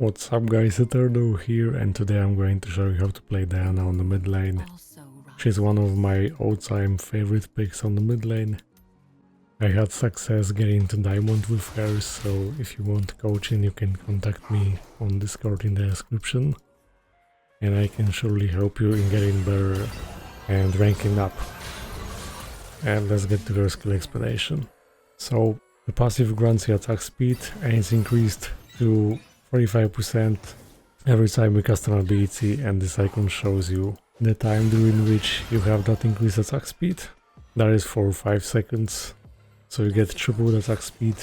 What's up guys, Eterno here, and today I'm going to show you how to play Diana on the mid lane. She's one of my all-time favorite picks on the mid lane. I had success getting to Diamond with her, so if you want coaching you can contact me on Discord in the description. And I can surely help you in getting better and ranking up. And let's get to her skill explanation. So the passive grants you attack speed and it's increased to 45% every time you cast an ability, and this icon shows you the time during which you have that increased attack speed. That is for 5 seconds, so you get triple attack speed.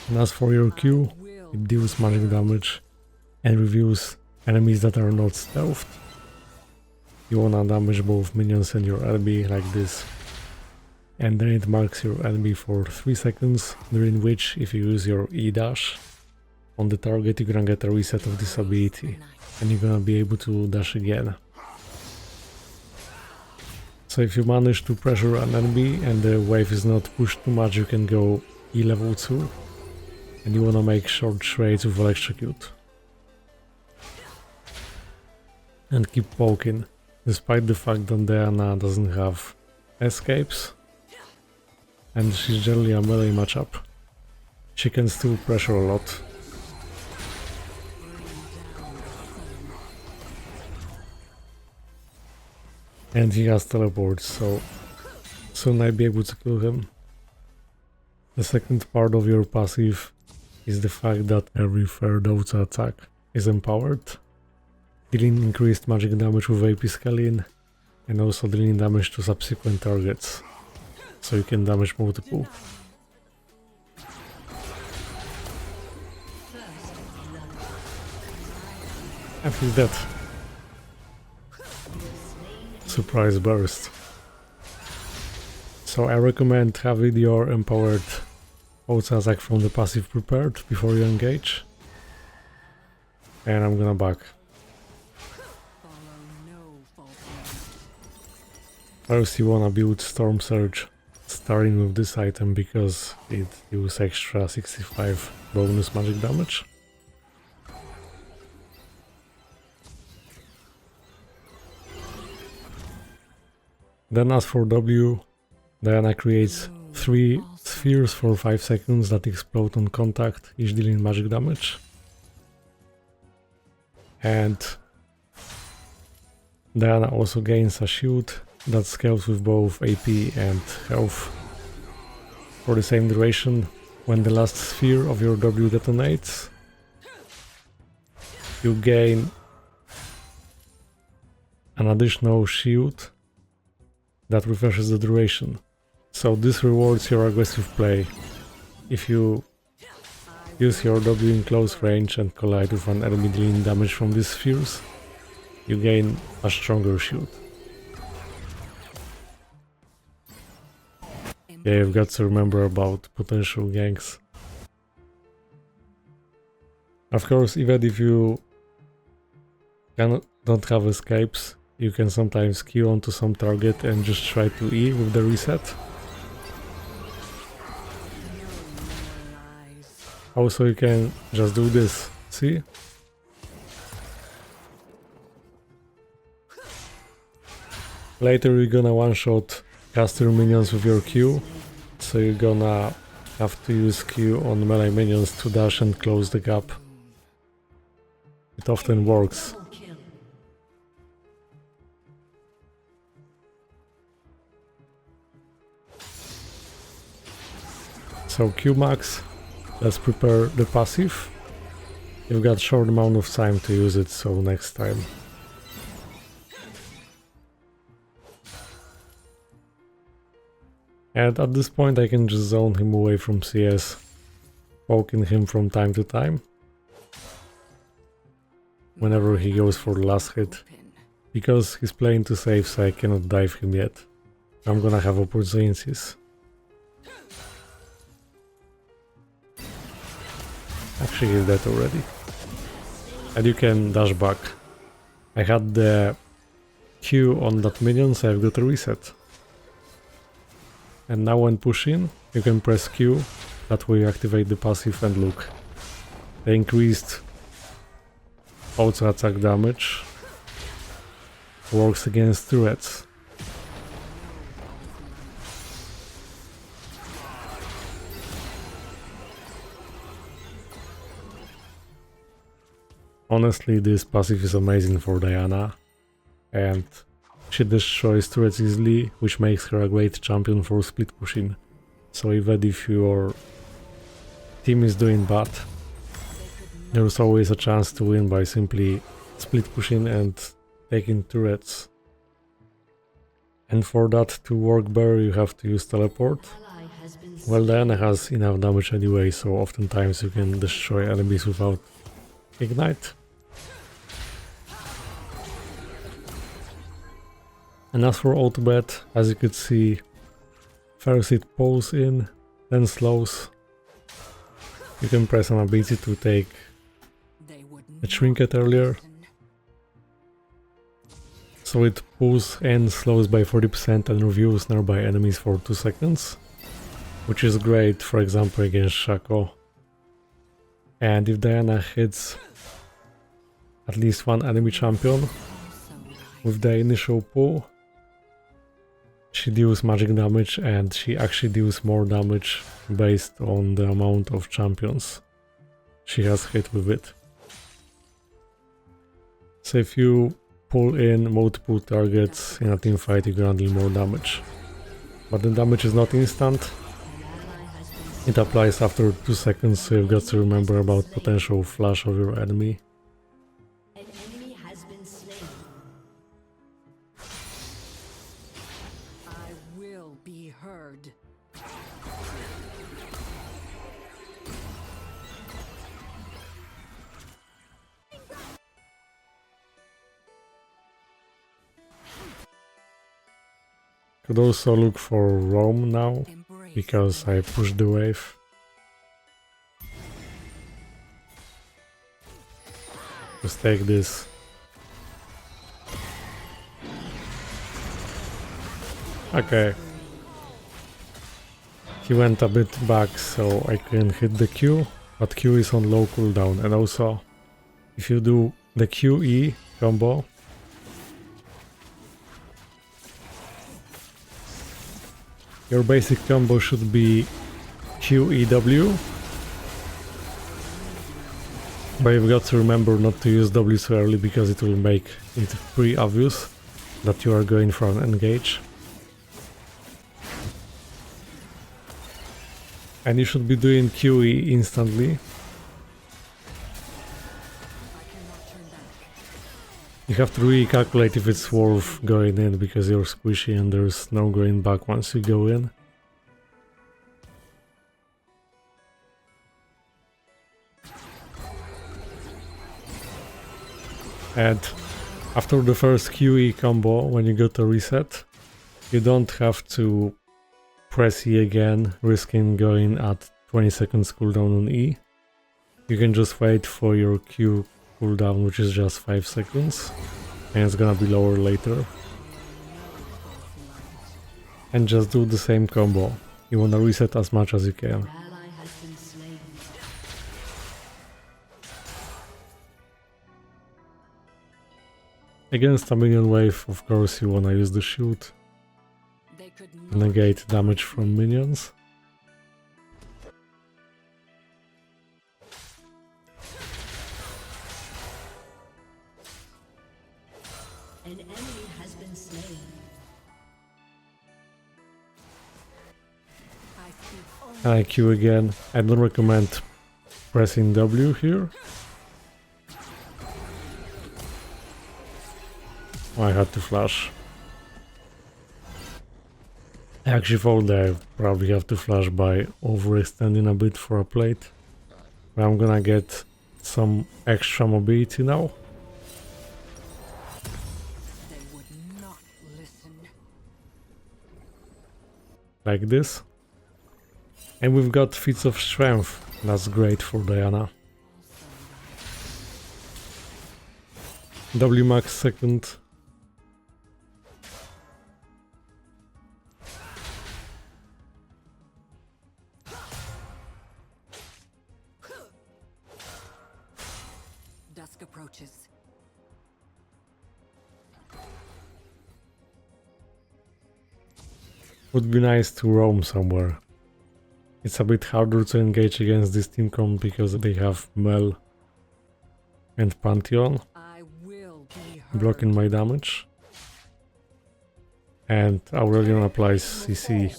And as for your Q, it deals magic damage and reveals enemies that are not stealthed. You wanna damage both minions and your enemy like this. And then it marks your enemy for 3 seconds, during which if you use your E-dash on the target you're gonna get a reset of this ability and you're gonna be able to dash again. So if you manage to pressure an enemy and the wave is not pushed too much, you can go E level 2 and you wanna make short trades with electrocute. And keep poking, despite the fact that Diana doesn't have escapes. And she's generally a melee matchup. She can still pressure a lot. And he has teleports, so soon I'll be able to kill him. The second part of your passive is the fact that every third auto attack is empowered, dealing increased magic damage with AP scaling and also dealing damage to subsequent targets. So you can damage multiple. And he's dead. Surprise burst. So I recommend having your empowered auto attack from the passive prepared before you engage. And I'm gonna back. First you wanna build Storm Surge, starting with this item because it gives extra 65 bonus magic damage. Then as for W, Diana creates 3 spheres for 5 seconds that explode on contact, each dealing magic damage. And Diana also gains a shield that scales with both AP and health for the same duration. When the last sphere of your W detonates, you gain an additional shield that refreshes the duration. So this rewards your aggressive play. If you use your W in close range and collide with an enemy dealing damage from these spheres, you gain a stronger shield. Yeah, you've got to remember about potential ganks. Of course, even if you don't have escapes, you can sometimes queue onto some target and just try to E with the reset. Also, you can just do this, see? Later you're gonna one-shot caster minions with your Q, so you're gonna have to use Q on melee minions to dash and close the gap. It often works. So Q max, let's prepare the passive. You've got short amount of time to use it, so next time. And at this point I can just zone him away from CS, poking him from time to time, whenever he goes for the last hit, because he's playing too safe, so I cannot dive him yet. I'm gonna have opportunities. Actually he's dead already. And you can dash back. I had the Q on that minion, so I've got a reset. And now when pushing, you can press Q, that way you activate the passive and look. The increased auto attack damage works against turrets. Honestly, this passive is amazing for Diana, and she destroys turrets easily, which makes her a great champion for split pushing. So even if your team is doing bad, there's always a chance to win by simply split pushing and taking turrets. And for that to work better, you have to use teleport. Well, Diana has enough damage anyway, so oftentimes you can destroy enemies without ignite. And as for ultimate, as you could see, first it pulls in, then slows. You can press an ability to take a trinket earlier. So it pulls and slows by 40% and reviews nearby enemies for 2 seconds, which is great, for example, against Shaco. And if Diana hits at least one enemy champion with the initial pull, she deals magic damage, and she actually deals more damage based on the amount of champions she has hit with it. So if you pull in multiple targets in a team fight, you can deal more damage. But the damage is not instant. It applies after 2 seconds, so you've got to remember about potential flash of your enemy. An enemy has been slain. I will be heard. Could also look for roam now, because I pushed the wave. Just take this. Okay. He went a bit back, so I can hit the Q, but Q is on low cooldown, and also if you do the QE combo, your basic combo should be QEW, but you've got to remember not to use W so early, because it will make it pretty obvious that you are going for an engage. And you should be doing QE instantly. You have to really calculate if it's worth going in, because you're squishy and there's no going back once you go in. And after the first QE combo, when you go to reset, you don't have to press E again, risking going at 20 seconds cooldown on E. You can just wait for your Q cooldown, which is just 5 seconds, and it's gonna be lower later. And just do the same combo. You wanna reset as much as you can. Against a minion wave, of course, you wanna use the shield to negate damage from minions. An enemy has been slain. And I Q again. I don't recommend pressing W here. I had to flash. I actually thought that I probably have to flash by overextending a bit for a plate. But I'm gonna get some extra mobility now. They would not listen. Like this. And we've got feats of strength. That's great for Diana. W max second. approaches. Would be nice to roam somewhere. It's a bit harder to engage against this team comp because they have Mel and Pantheon I will be heard. blocking my damage. And Aurelion applies CC.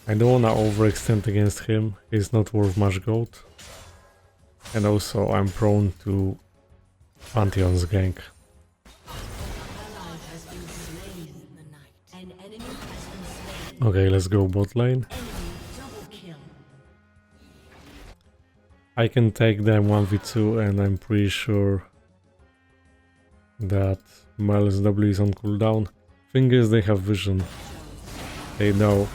I don't wanna overextend against him, he's not worth much gold. And also I'm prone to Pantheon's gank. Ally has been slain in the night. An enemy has been slain. Okay, let's go bot lane. Enemy double kill. I can take them 1v2 and I'm pretty sure that Mel's W is on cooldown. Thing is, they have vision. They know.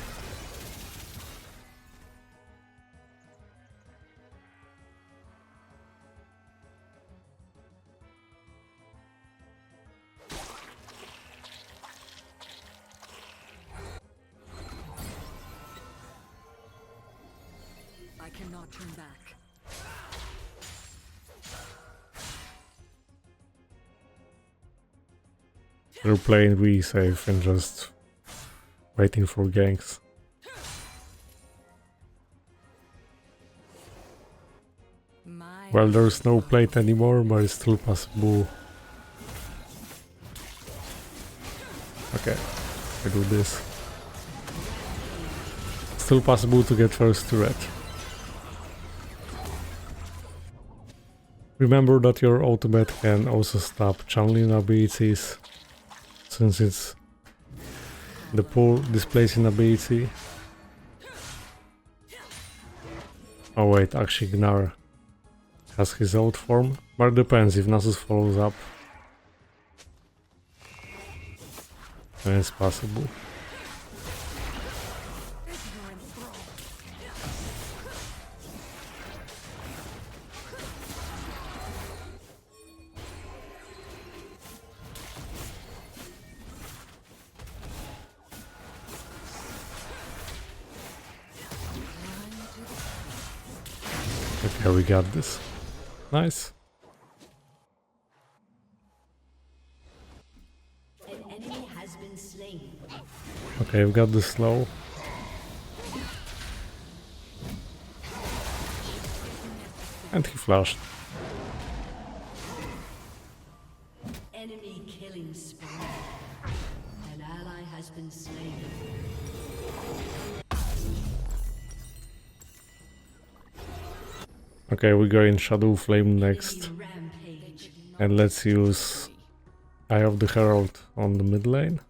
I cannot turn back. They're playing really safe and just waiting for ganks. My Well, there's no plate anymore, but it's still possible. Okay, I do this. Still possible to get first turret. Remember that your ultimate can also stop channeling abilities, since it's the pull displacing ability. Oh wait, actually Gnar has his old form, but it depends if Nasus follows up. Then it's possible. Okay, we got this. Nice. An enemy has been slain. Okay, we got the slow. And he flashed. Enemy killing spree. An ally has been slain. Okay, we go in Shadow Flame next. Rampage. And let's use Eye of the Herald on the mid lane.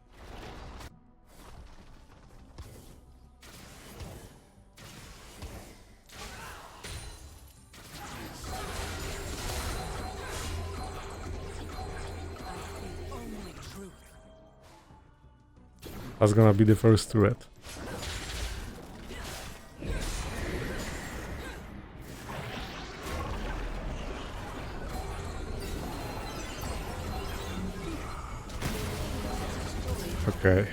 Only truth. That's gonna be the first turret. Okay.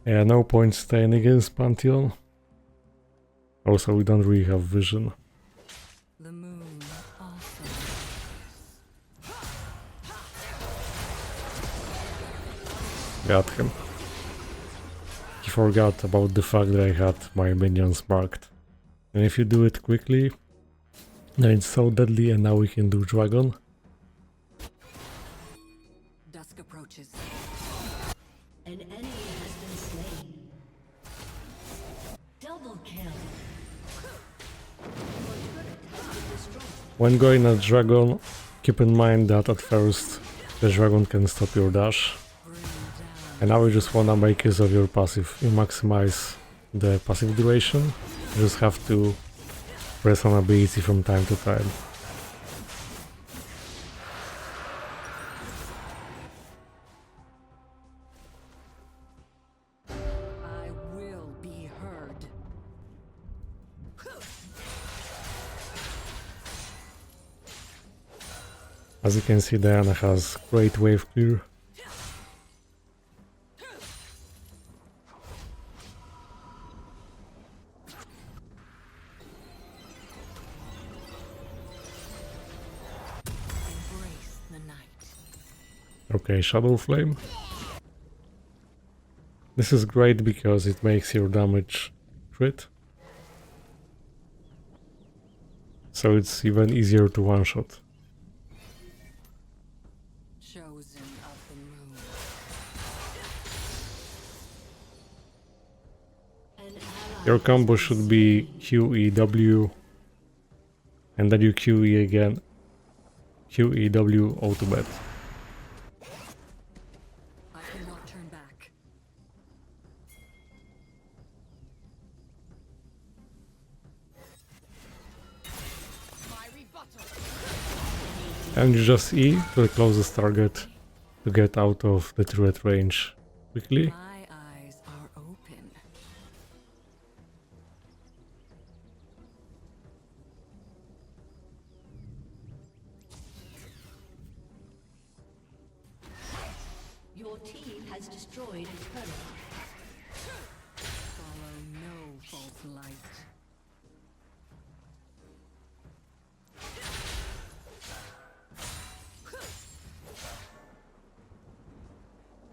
Yeah, no point staying against Pantheon. Also, we don't really have vision. The moon also. Got him. He forgot about the fact that I had my minions marked. And if you do it quickly, then it's so deadly, and now we can do dragon. Dusk approaches. An enemy has been slain. Double kill. When going at dragon, keep in mind that at first the dragon can stop your dash. Bring down. And now you just wanna make use of your passive. You maximize the passive duration. You just have to press on ability from time to time. I will be heard. As you can see, Diana has great wave clear. Okay, Shadow Flame. This is great because it makes your damage crit. So it's even easier to one-shot. Chosen of the moon. An ally Your has combo been should be slain. QEW and then you QE again. QEW auto bet. I cannot turn back. My rebuttal. And you just E to the closest target to get out of the turret range quickly. My eyes are open. Your team has destroyed a turret. Follow no false light.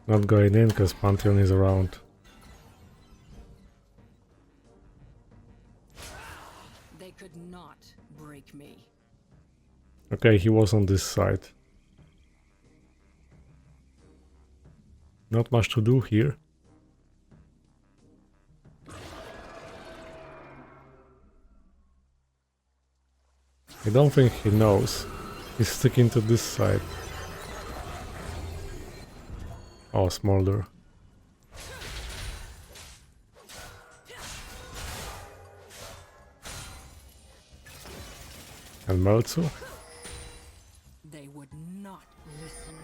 Not going in because Pantheon is around. They could not break me. Okay, he was on this side. Not much to do here. I don't think he knows. He's sticking to this side. Oh, Smolder. And Meltsu. They would not listen.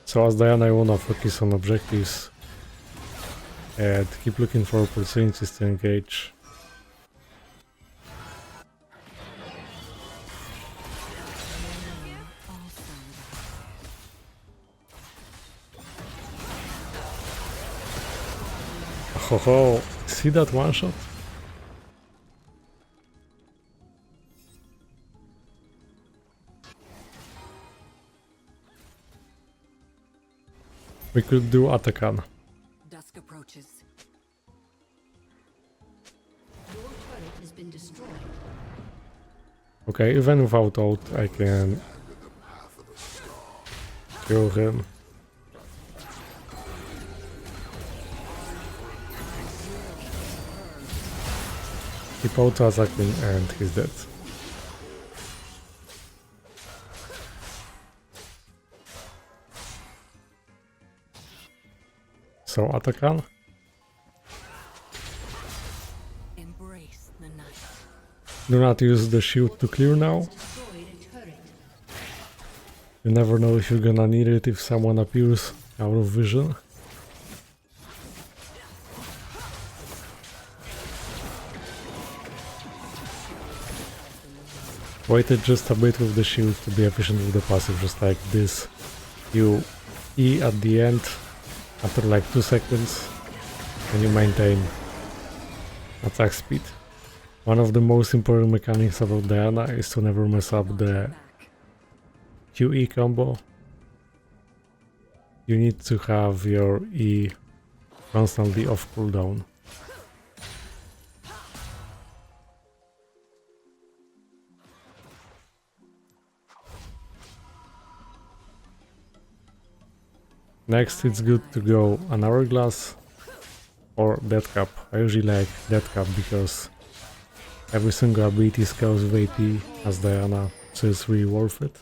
So as Diana, I wanna focus on objectives and keep looking for opportunities to engage. Ho ho! See that one shot? We could do Atakan. Dusk approaches. Your turret has been destroyed. Okay, even without ult, I can kill him. Keep auto attacking and he's dead. So Atakan. Embrace the night. Do not use the shield to clear now. Destroyed a turret. You never know if you're gonna need it if someone appears out of vision. Waited just a bit with the shield to be efficient with the passive, just like this. You E at the end after like 2 seconds and you maintain attack speed. One of the most important mechanics about Diana is to never mess up the Back. QE combo. You need to have your E constantly off cooldown. Next it's good to go an hourglass or death cap. I usually like death cap because every single ability scales with AP as Diana, so it's really worth it.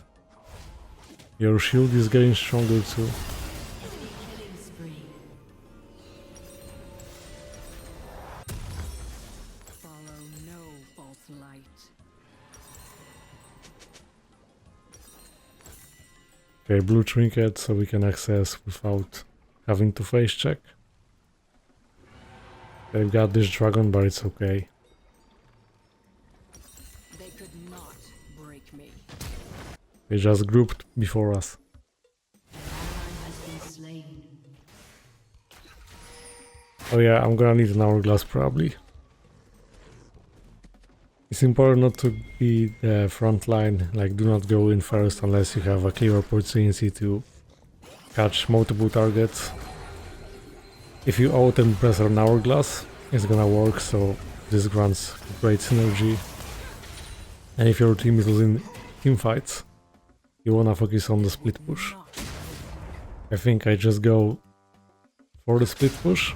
Your shield is getting stronger too. Killing spree. Follow no false light. Okay, blue trinket so we can access without having to face check. They've got this dragon, but it's okay. They could not break me. They just grouped before us. An ally has been slain. Oh yeah, I'm gonna need an hourglass probably. It's important not to be the front line, like do not go in first unless you have a clear opportunity to catch multiple targets. If you ult and press an hourglass, it's gonna work, so this grants great synergy. And if your team is losing team fights, you wanna focus on the split push. I think I just go for the split push.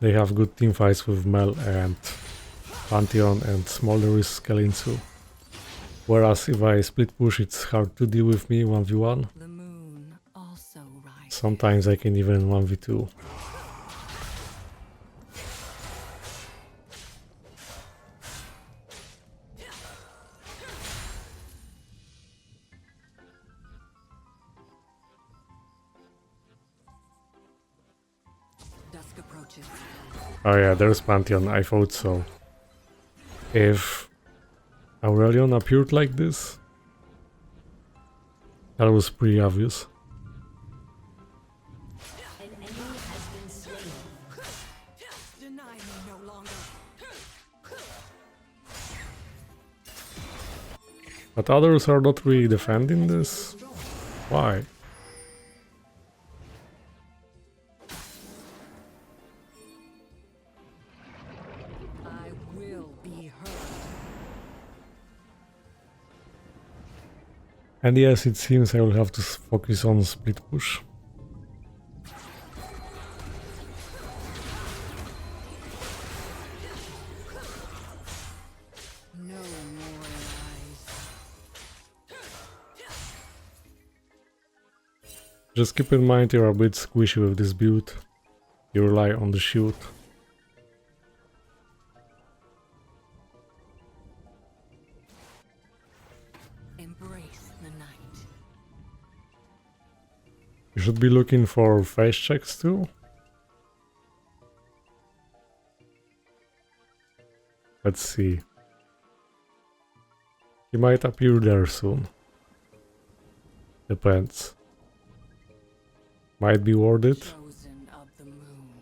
They have good team fights with Mel and Pantheon and Smolder Skelin too. Whereas if I split push, it's hard to deal with me 1v1. The moon also rises. Sometimes I can even 1v2. Dusk approaches. Oh yeah, there's Pantheon, I thought so. If Aurelion appeared like this, that was pretty obvious. An enemy has been slain. Deny me no longer. But others are not really defending this. Why? I will be heard. And yes, it seems I will have to focus on split push. No more lies. Just keep in mind you're a bit squishy with this build. You rely on the shield. Embrace the night. You should be looking for face checks too. Let's see. He might appear there soon. Depends. Might be worth it. Chosen of the moon.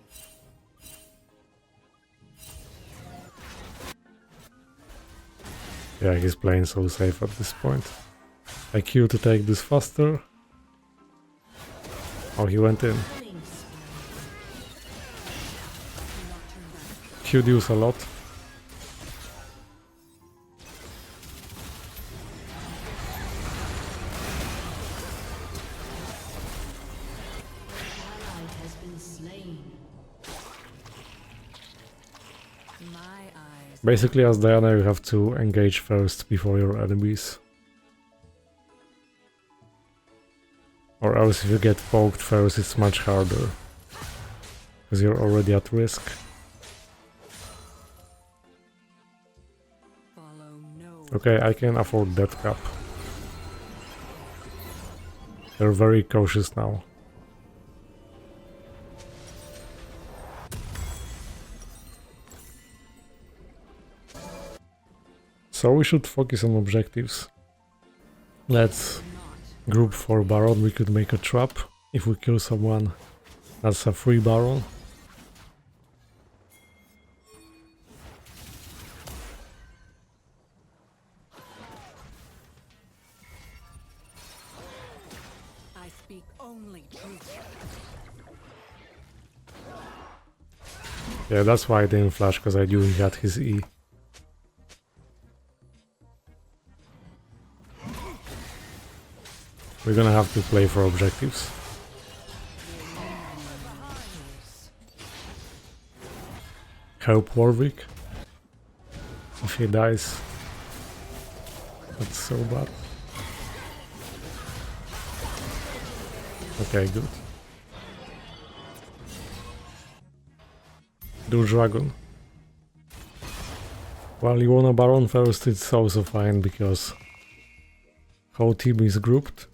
Yeah, he's playing so safe at this point. I queue to take this faster. Oh, he went in. Killing spree. Queued use a lot. Ally has been slain. My eyes. Basically, as Diana, you have to engage first before your enemies. Or else if you get poked first, it's much harder. Because you're already at risk. Follow no. Okay, I can afford that cap. They're very cautious now. So we should focus on objectives. Let's group for Baron. We could make a trap. If we kill someone, that's a free Baron. I speak only truth. Yeah, that's why I didn't flash, because I knew he had his E. We're gonna have to play for objectives. Help Warwick. If he dies. That's so bad. Okay, good. Do Dragon. Well, you want a Baron first, it's also fine, because whole team is grouped.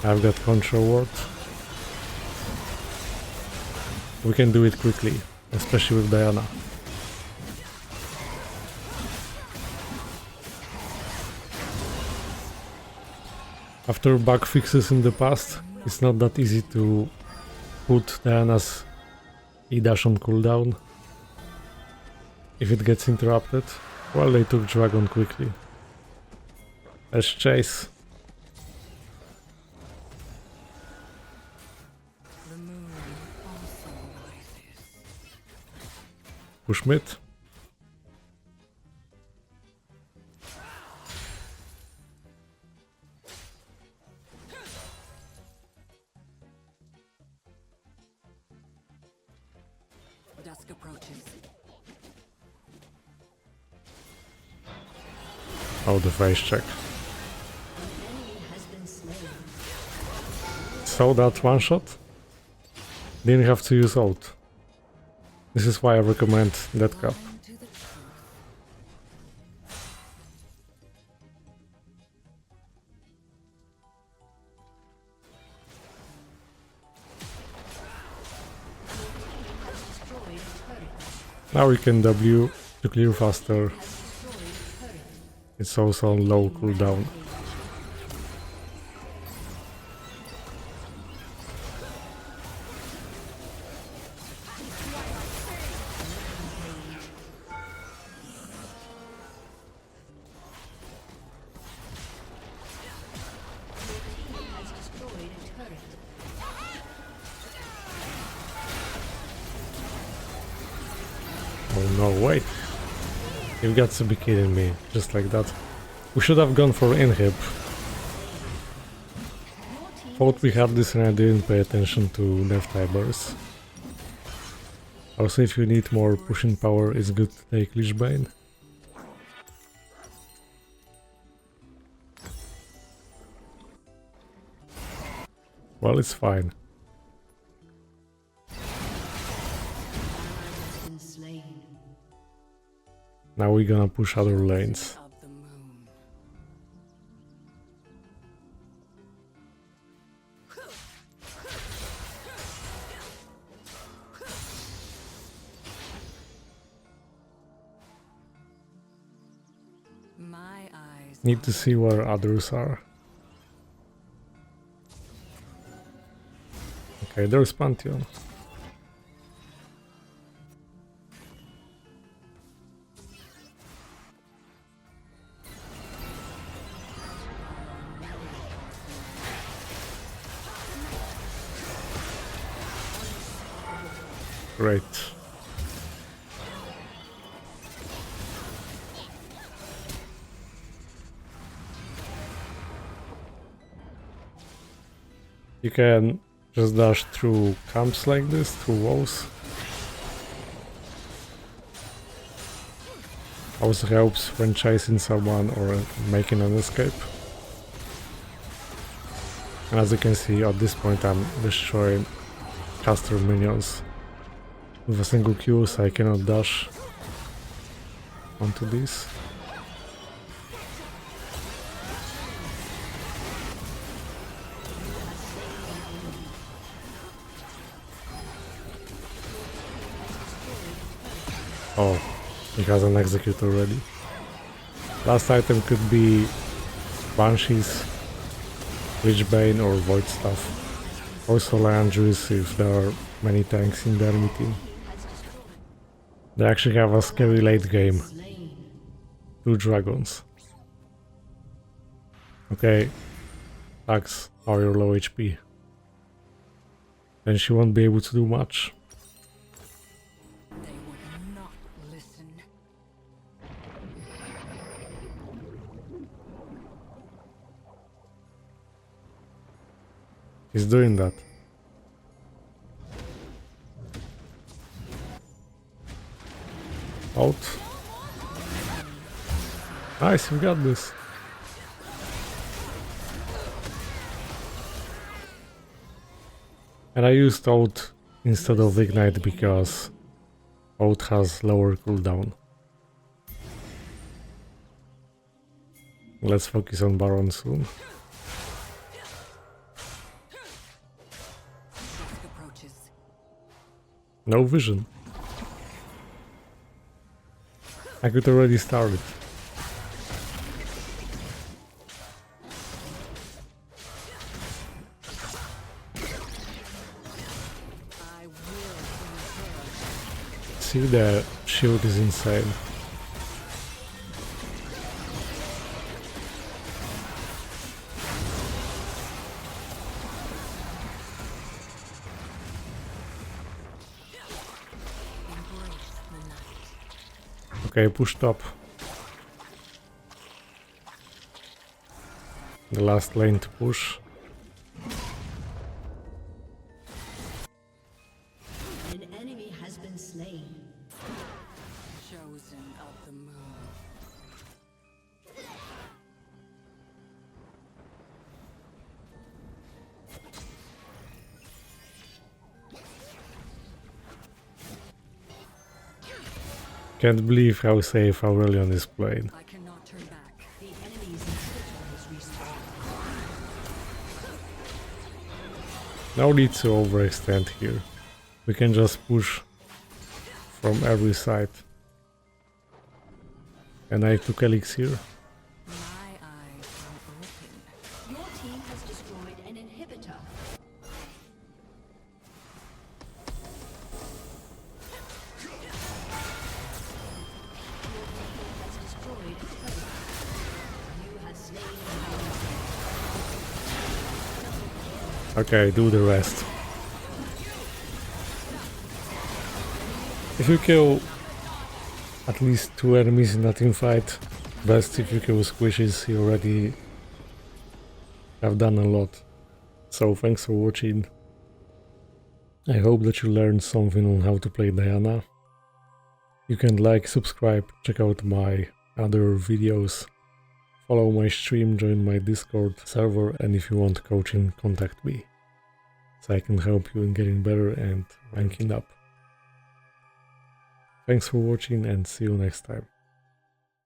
I've got control ward. We can do it quickly, especially with Diana. After bug fixes in the past, it's not that easy to put Diana's E-dash on cooldown. if it gets interrupted. Well, they took dragon quickly. Let's chase. The moon also rises. Push mid. Dusk approaches. Oh, the face check. So that one shot? Didn't have to use ult. This is why I recommend that cap. Blind to the truth. Now we can W to clear faster. It's also on low cooldown. Oh no, wait. You've got to be kidding me, just like that. We should have gone for inhib. Thought we had this and I didn't pay attention to death timers. Also, if you need more pushing power, it's good to take Lichbane. Well, it's fine. Now we're gonna push other lanes. Of the moon. My eyes. Need to see where others are. Okay, there's Pantheon. Great. You can just dash through camps like this, through walls. Also helps when chasing someone or making an escape. And as you can see, at this point I'm destroying caster minions with a single Q, so I cannot dash onto these. Oh, he has an execute already. Last item could be Banshees, Lichbane or Void Staff. Also Landris if there are many tanks in the enemy team. They actually have a scary late game. 2 dragons. Okay, Axe, are you low HP? Then she won't be able to do much. They would not listen. He's doing that. Out. Nice, we got this. And I used ult instead of ignite because ult has lower cooldown. Let's focus on Baron soon. Dusk approaches. No vision. I could already start it. I will inherit. see the shield is insane. Embrace the night. Okay, push top. The last lane to push. An enemy has been slain. Chosen of the moon. Can't believe how safe Aurelion is played. I cannot turn back. The enemy's inhibitor has respawned. No need to overextend here. We can just push from every side. And I took elixir. My eyes are open. Your team has destroyed an inhibitor. Your team has destroyed a turret. You have slain an Okay, do the rest. If you kill at least 2 enemies in a team fight, best if you kill squishes, you already have done a lot. So thanks for watching. I hope that you learned something on how to play Diana. You can like, subscribe, check out my other videos, follow my stream, join my Discord server, and if you want coaching, contact me, so I can help you in getting better and ranking up. Thanks for watching and see you next time.